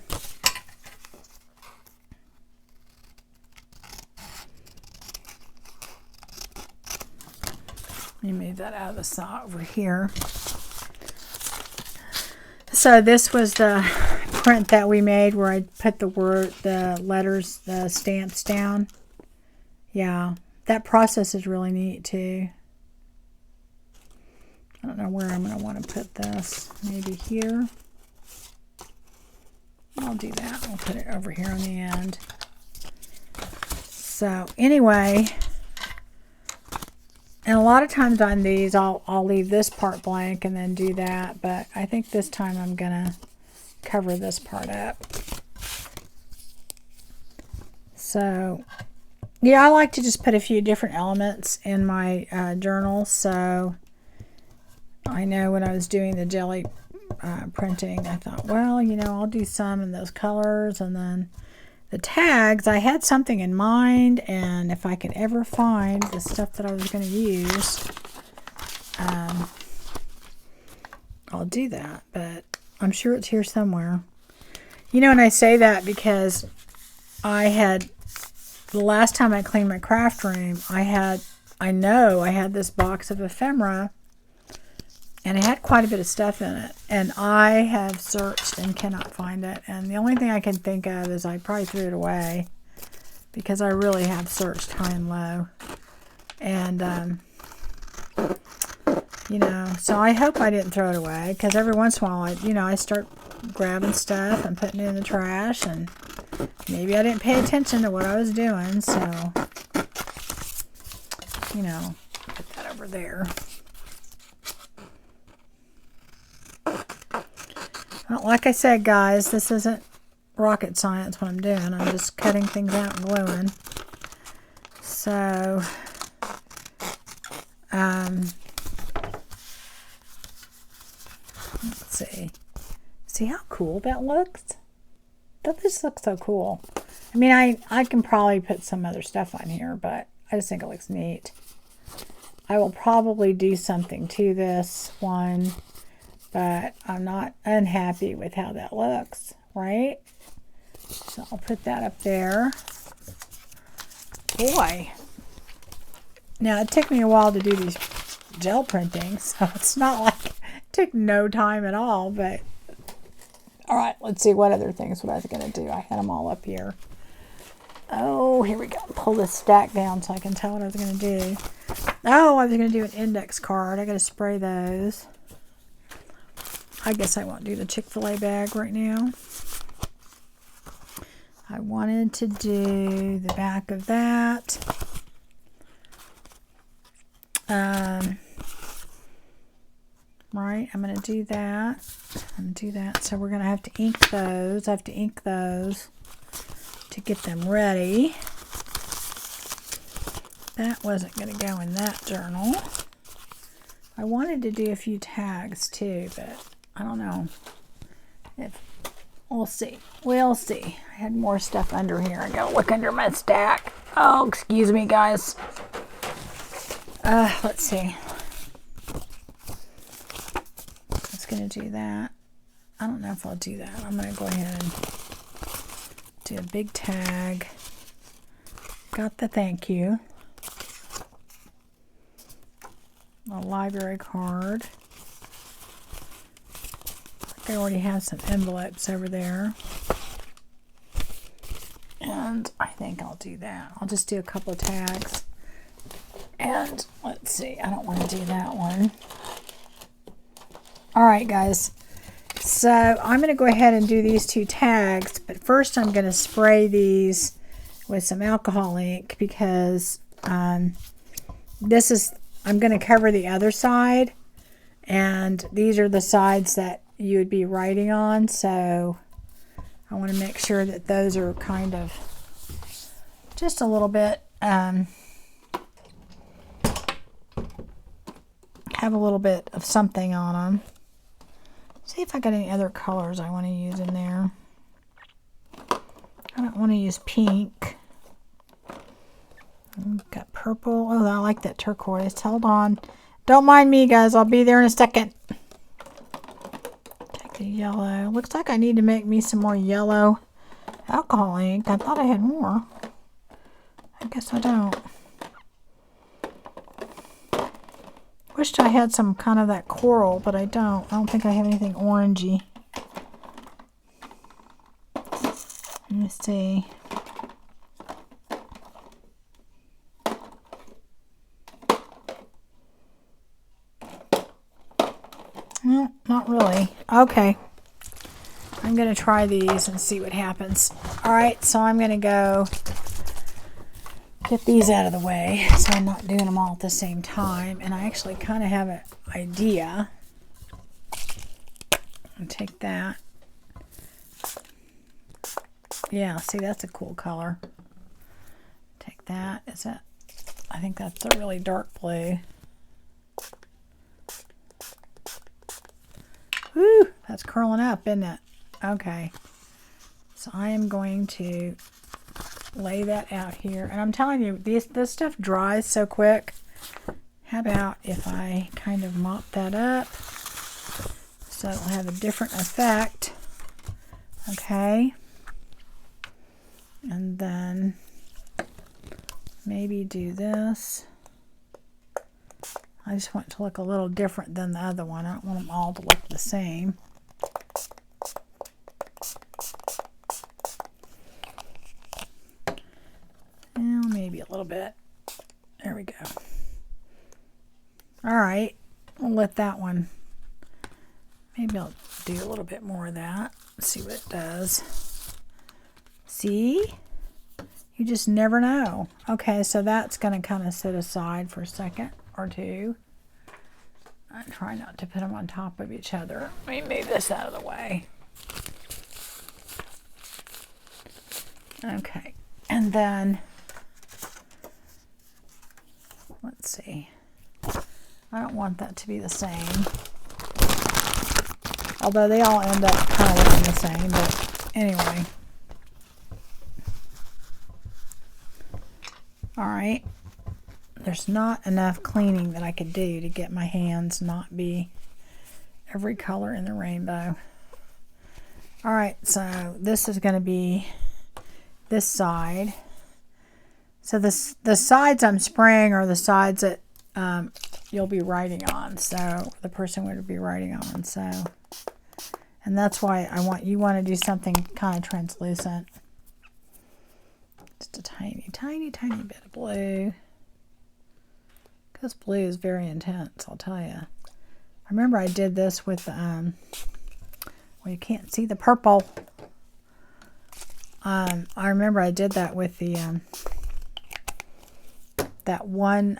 Let me move that out of the saw over here. So this was the print that we made where I put the letters, the stamps down. Yeah, that process is really neat too. I don't know where I'm going to want to put this. Maybe here. I'll do that. I'll put it over here on the end. So anyway, and a lot of times on these, I'll leave this part blank and then do that. But I think this time I'm going to cover this part up. So, yeah, I like to just put a few different elements in my journal. So I know when I was doing the jelly printing, I thought, well, you know, I'll do some in those colors. And then the tags, I had something in mind, and if I could ever find the stuff that I was going to use, I'll do that. But I'm sure it's here somewhere. You know, and I say that because the last time I cleaned my craft room, I know I had this box of ephemera, and it had quite a bit of stuff in it. And I have searched and cannot find it. And the only thing I can think of is I probably threw it away, because I really have searched high and low. And, you know, so I hope I didn't throw it away, because every once in a while, I start grabbing stuff and putting it in the trash, and maybe I didn't pay attention to what I was doing. So, you know, put that over there. Well, like I said, guys, this isn't rocket science what I'm doing. I'm just cutting things out and gluing. So, let's see. See how cool that looks? That just looks so cool. I mean, I can probably put some other stuff on here, but I just think it looks neat. I will probably do something to this one, but I'm not unhappy with how that looks, right? So I'll put that up there. Boy. Now, it took me a while to do these gel printing, so it's not like it took no time at all. But all right, let's see what other things what I was going to do. I had them all up here. Oh, here we go. Pull this stack down so I can tell what I was going to do. Oh, I was going to do an index card. I got to spray those. I guess I won't do the Chick-fil-A bag right now. I wanted to do the back of that. Right, I'm going to do that. I'm going to do that. So we're going to have to ink those. I have to ink those to get them ready. That wasn't going to go in that journal. I wanted to do a few tags too, but I don't know. We'll see. We'll see. I had more stuff under here. I gotta look under my stack. Oh, excuse me, guys. Let's see. I was gonna do that. I don't know if I'll do that. I'm gonna go ahead and do a big tag. Got the thank you. A library card. I already have some envelopes over there. And I think I'll do that. I'll just do a couple of tags. And let's see, I don't want to do that one. All right, guys. So I'm going to go ahead and do these two tags. But first I'm going to spray these with some alcohol ink because I'm going to cover the other side. And these are the sides that you would be writing on. So I want to make sure that those are kind of just a little bit, have a little bit of something on them. See if I got any other colors I want to use in there. I don't want to use pink. Got purple. Oh, I like that turquoise. Hold on. Don't mind me, guys. I'll be there in a second. Take the yellow. Looks like I need to make me some more yellow alcohol ink. I thought I had more. I guess I don't. Wished I had some kind of that coral, but I don't. I don't think I have anything orangey. Let me see. No, not really. Okay. I'm going to try these and see what happens. Alright, so I'm going to go get these out of the way so I'm not doing them all at the same time. And I actually kind of have an idea. I'll take that. Yeah, see, that's a cool color. Take that. Is that? I think that's a really dark blue. Woo! That's curling up, isn't it? Okay. So I am going to lay that out here. And I'm telling you, this stuff dries so quick. How about if I kind of mop that up so it'll have a different effect. Okay. And then maybe do this. I just want it to look a little different than the other one. I don't want them all to look the same. Well, maybe a little bit. There we go. All right, we'll let that one. Maybe I'll do a little bit more of that. See what it does. See? You just never know. Okay, so that's going to kind of sit aside for a second or two. I try not to put them on top of each other. Let me move this out of the way. Okay, and then let's see. I don't want that to be the same. Although they all end up kind of looking the same, but anyway. Alright. There's not enough cleaning that I could do to get my hands not be every color in the rainbow. Alright, so this is going to be this side. So the sides I'm spraying are the sides that you'll be writing on. So the person would be writing on. So, and that's why you want to do something kind of translucent. Just a tiny, tiny, tiny bit of blue. Because blue is very intense, I'll tell you. I remember I did this with, well, you can't see the purple. I remember I did that with the, that one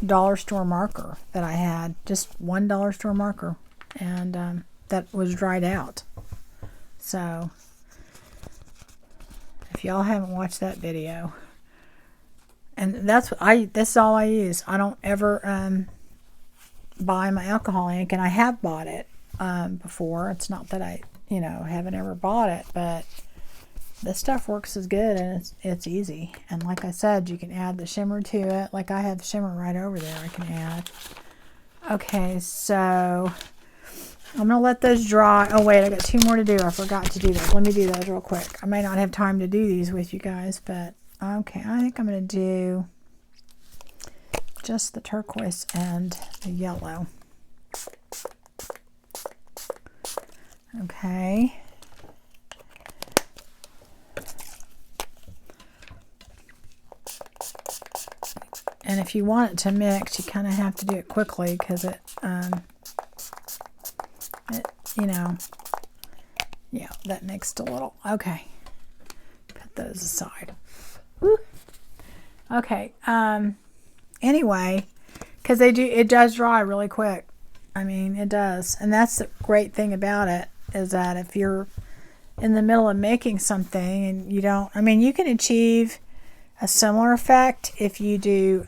dollar store marker that I had. Just $1 store marker. And that was dried out. So, if y'all haven't watched that video, and this is all I use. I don't ever buy my alcohol ink, and I have bought it before. It's not that I, haven't ever bought it, but this stuff works as good, and it's easy. And like I said, you can add the shimmer to it. Like I have the shimmer right over there I can add. Okay, so I'm going to let those dry. Oh, wait, I got 2 more to do. I forgot to do those. Let me do those real quick. I may not have time to do these with you guys, but okay, I think I'm going to do just the turquoise and the yellow. Okay. And if you want it to mix, you kind of have to do it quickly because yeah, that mixed a little. Okay. Put those aside. Woo. Okay. Anyway, because it does dry really quick. I mean, it does. And that's the great thing about it, is that if you're in the middle of making something and you don't, I mean, you can achieve a similar effect if you do,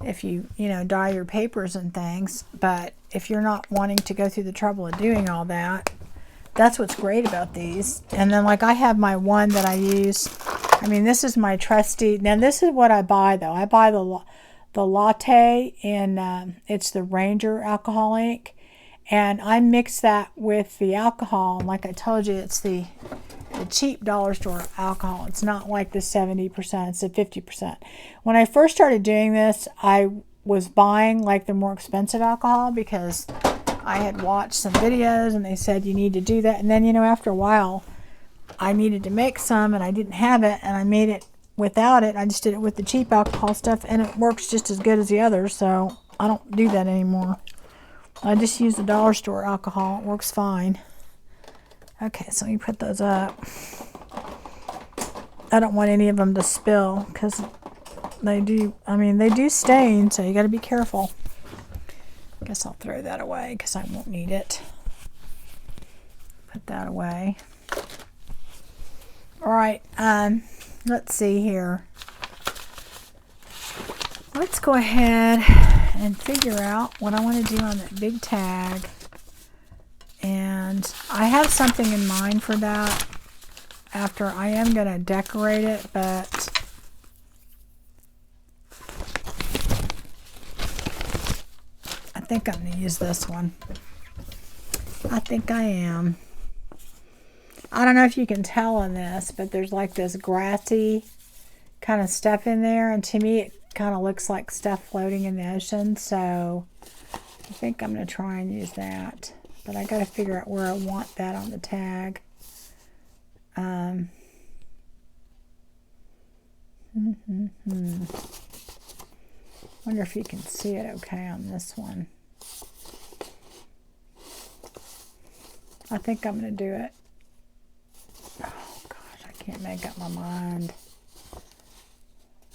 if you dye your papers and things. But if you're not wanting to go through the trouble of doing all that, that's what's great about these. And then, like, I have my one that I use. I mean, this is my trusty. Now, this is what I buy, though. I buy the latte, and it's the Ranger alcohol ink. And I mix that with the alcohol. And like I told you, it's the cheap dollar store alcohol. It's not like the 70%, it's the 50%. When I first started doing this, I was buying like the more expensive alcohol because I had watched some videos and they said you need to do that. And then, after a while, I needed to make some and I didn't have it, and I made it without it. I just did it with the cheap alcohol stuff, and it works just as good as the others, so I don't do that anymore. I just use the dollar store alcohol. It works fine. Okay, so let me put those up. I don't want any of them to spill because they do stain, so you got to be careful. I guess I'll throw that away because I won't need it. Put that away. All right, let's see here. Let's go ahead and figure out what I want to do on that big tag. And I have something in mind for that after. I am going to decorate it, but I think I'm going to use this one. I think I am. I don't know if you can tell on this, but there's like this grassy kind of stuff in there, and to me it kind of looks like stuff floating in the ocean, so I think I'm going to try and use that. But I got to figure out where I want that on the tag. Wonder if you can see it okay on this one. I think I'm going to do it. Oh gosh, I can't make up my mind.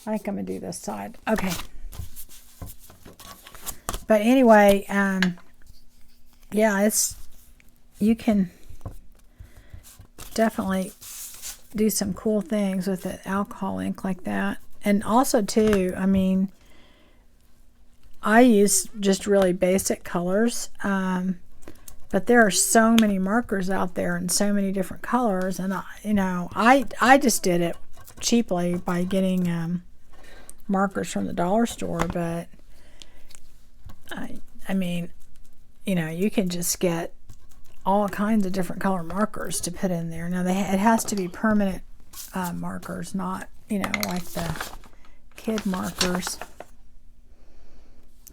I think I'm going to do this side. Okay. But anyway, yeah, you can definitely do some cool things with the alcohol ink like that. And also too, I mean, I use just really basic colors, but there are so many markers out there in so many different colors, and I just did it cheaply by getting markers from the dollar store. But I mean, you can just get all kinds of different color markers to put in there. Now, it has to be permanent markers, not, like the kid markers.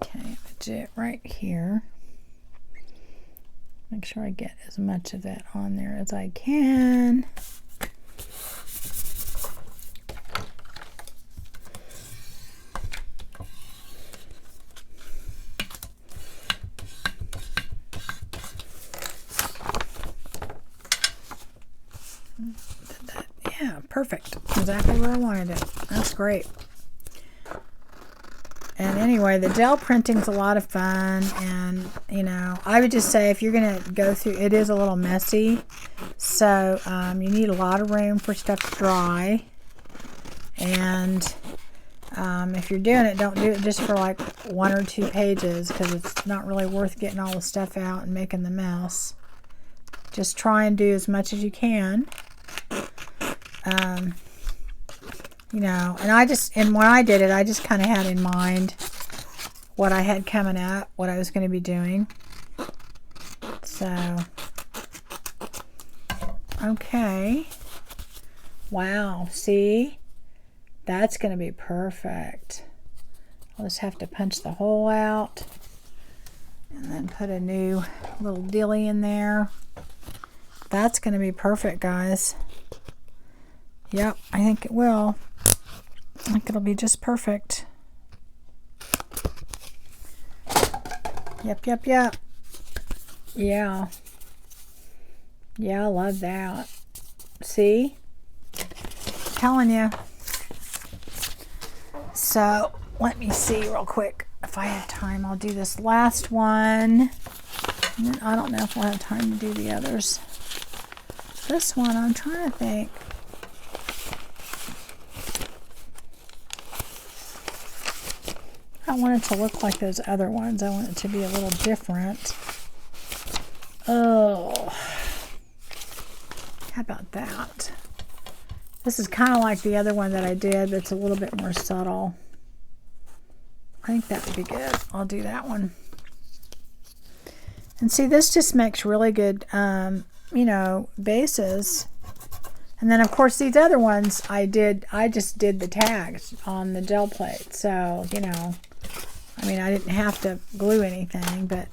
Okay, I'm going to do it right here. Make sure I get as much of that on there as I can. Yeah, perfect. Exactly where I wanted it. That's great. And anyway, the gel printing's a lot of fun, and you know, I would just say if you're gonna go through, it is a little messy, so you need a lot of room for stuff to dry. And if you're doing it, don't do it just for like 1 or 2 pages, because it's not really worth getting all the stuff out and making the mess. Just try and do as much as you can. You know, and when I did it, I just kind of had in mind what I had coming up, what I was going to be doing. So, okay. Wow, see? That's going to be perfect. I'll just have to punch the hole out and then put a new little dilly in there. That's going to be perfect, guys. Yep, I think it will. I think it'll be just perfect. Yep. Yeah. Yeah, I love that. See? I'm telling you. So, let me see real quick. If I have time, I'll do this last one. And then I don't know if I'll have time to do the others. This one, I'm trying to think. I don't want it to look like those other ones. I want it to be a little different. Oh, how about that? This is kind of like the other one that I did, but it's a little bit more subtle. I think that would be good. I'll do that one. And see, this just makes really good, you know, bases. And then, of course, these other ones I just did the tags on the gel plate. So, you know, I mean, I didn't have to glue anything, but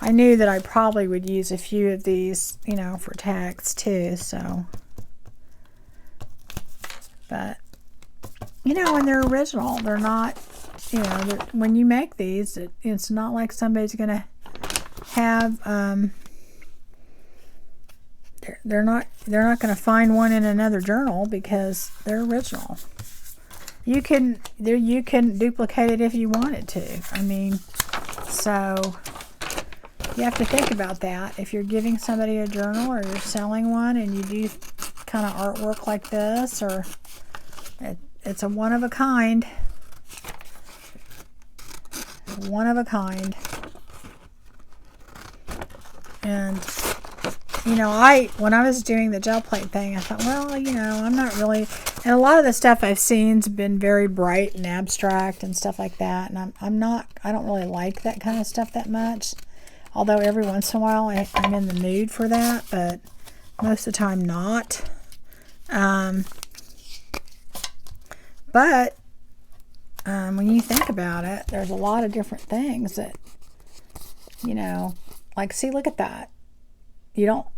I knew that I probably would use a few of these, you know, for tags too. So, but, you know, when they're original, they're not, you know, when you make these, it's not like somebody's going to have, they're not going to find one in another journal because they're original. You can duplicate it if you wanted to. I mean, so you have to think about that. If you're giving somebody a journal or you're selling one and you do kind of artwork like this, or it's a one of a kind. One of a kind. And you know, when I was doing the gel plate thing, I thought, well, you know, I'm not really, and a lot of the stuff I've seen's been very bright and abstract and stuff like that, and I don't really like that kind of stuff that much, although every once in a while I'm in the mood for that, but most of the time not. But when you think about it, there's a lot of different things that, you know, like, see, look at that.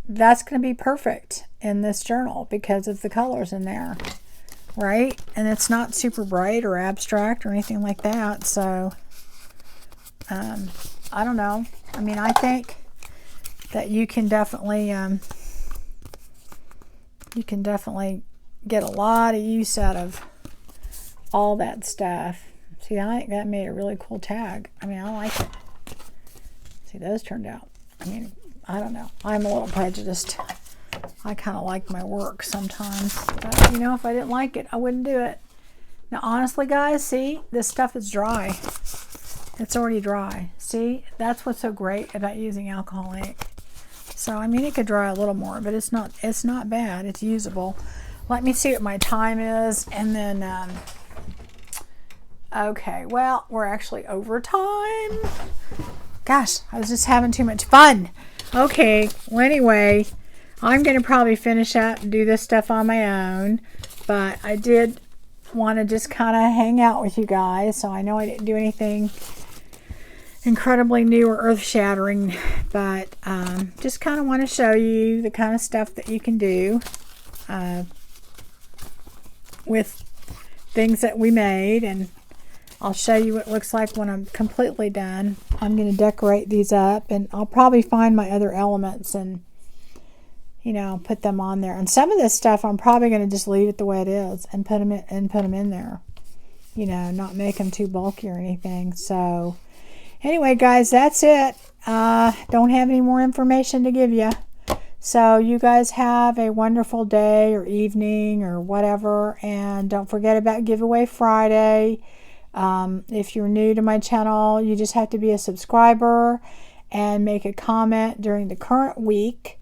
That's going to be perfect in this journal because of the colors in there, right? And it's not super bright or abstract or anything like that. So, I don't know. I mean, I think that you can definitely get a lot of use out of all that stuff. See, I think that made a really cool tag. I mean, I like it. See, those turned out. I mean, I don't know. I'm a little prejudiced. I kind of like my work sometimes. But, you know, if I didn't like it, I wouldn't do it. Now, honestly, guys, see? This stuff is dry. It's already dry. See? That's what's so great about using alcohol ink. So, I mean, it could dry a little more, but it's not bad. It's usable. Let me see what my time is, and then, okay, well, we're actually over time. Gosh, I was just having too much fun. Okay, well, anyway, I'm going to probably finish up and do this stuff on my own, but I did want to just kind of hang out with you guys, so I know I didn't do anything incredibly new or earth-shattering, but just kind of want to show you the kind of stuff that you can do with things that we made, and I'll show you what it looks like when I'm completely done. I'm going to decorate these up, and I'll probably find my other elements and, you know, put them on there. And some of this stuff I'm probably going to just leave it the way it is and put them in there. You know, not make them too bulky or anything. So anyway, guys, that's it. Don't have any more information to give you. So you guys have a wonderful day or evening or whatever. And don't forget about Giveaway Friday. If you're new to my channel, you just have to be a subscriber and make a comment during the current week.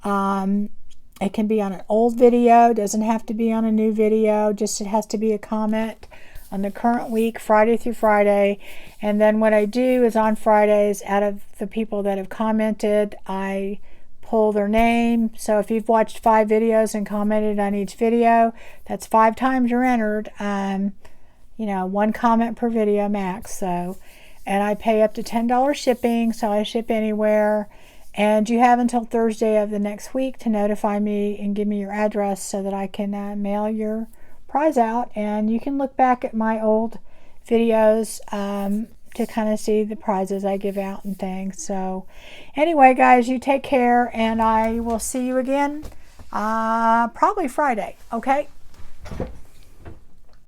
It can be on an old video. It doesn't have to be on a new video. Just it has to be a comment on the current week, Friday through Friday. And then what I do is on Fridays, out of the people that have commented, I pull their name. So if you've watched 5 videos and commented on each video, that's 5 times you're entered. You know, 1 comment per video max. So, and I pay up to $10 shipping, so I ship anywhere. And you have until Thursday of the next week to notify me and give me your address so that I can mail your prize out. And you can look back at my old videos to kind of see the prizes I give out and things. So anyway, guys, you take care, and I will see you again probably Friday. Okay?